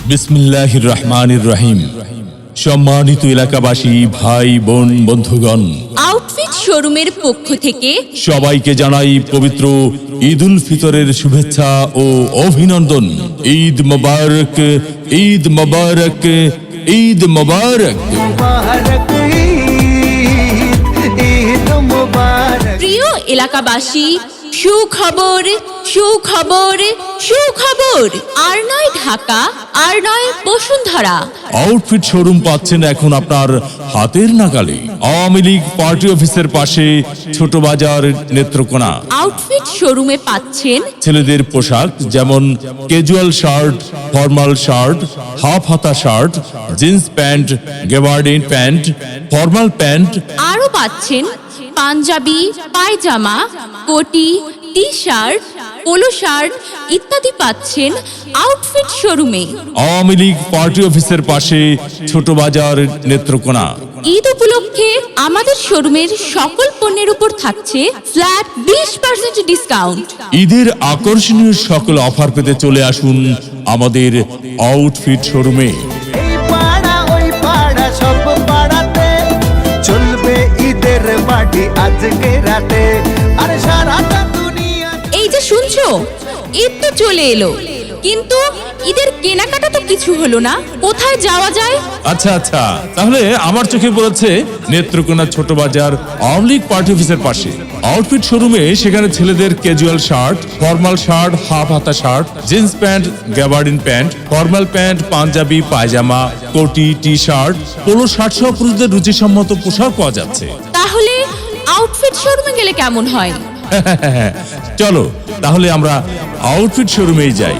বিসমিল্লাহির রহমানির রহিম। সম্মানিত এলাকাবাসী, ভাই বোন, বন্ধুগণ, আউটফিট শোরুমের পক্ষ থেকে সবাইকে জানাই পবিত্র ঈদ উল ফিতরের শুভেচ্ছা ও অভিনন্দন। ঈদ মোবারক, ঈদ মোবারক, ঈদ মোবারক। প্রিয় এলাকাবাসী, সুখবর সুখবর সুখবর। আর নয় ঢাকা, আর নয় বসুন্ধরা। আউটফিট শোরুম পাচ্ছেন এখন আপনার হাতের নাগালে। আওয়ামী লীগ পার্টি অফিসের পাশে, ছোট বাজার, নেত্রকোনা। আউটফিট শোরুমে পাচ্ছেন ছেলেদের পোশাক যেমন casual shirt, formal shirt, half হাতা shirt, jeans pant, gabardine pant, formal pant. আরও পাচ্ছেন পাঞ্জাবি, পায়জামা, কোটি, টি শার্ট, পোলো শার্ট ইত্যাদি পাচ্ছেন আউটফিট শোরুমে। আওয়ামী লীগ পার্টি অফিসের পাশে, ছোট বাজার, নেত্রকোনা। ঈদ উপলক্ষে আমাদের শোরুমের সকল পণ্যের উপর থাকছে ফ্ল্যাট 20% ডিসকাউন্ট। ঈদের আকর্ষণীয় সকল অফার পেতে চলে আসুন আমাদের আউটফিট শোরুমে। এই পাড়া ওই পাড়া সব পাড়াতে চলবে ঈদের পার্টি আজকে রাতে। আরে সারাটা দুনিয়া এই যে শুনছো, ঈদ তো চলে এলো, কিন্তু ঈদের কেনাকাটা তো কিছু হলো না। কোথায় যাওয়া যায়? আচ্ছা আচ্ছা, তাহলে আমার চোখে পড়েছে নেত্রকোনা ছোট বাজার আওয়ামী লীগ পার্টি অফিসের পাশে আউটফিট শোরুমে। সেখানে ছেলেদের casual shirt, formal shirt, half হাতা shirt, jeans pant, gabardine pant, formal pant, panjabi, পায়জামা, কোটি, টি শার্ট, পোলো শার্ট সহ পুরুষদের রুচিসম্মত পোশাক পাওয়া যাচ্ছে। তাহলে আউটফিট শোরুমে গেলে কেমন হয়? চলো তাহলে আমরা আউটফিট শোরুমেই যাই।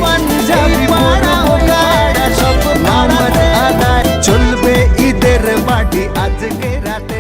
পাঞ্জাবি পাড়া ও গাড়া সব পাড়াতে চলবে ঈদের পার্টি আজকে রাতে।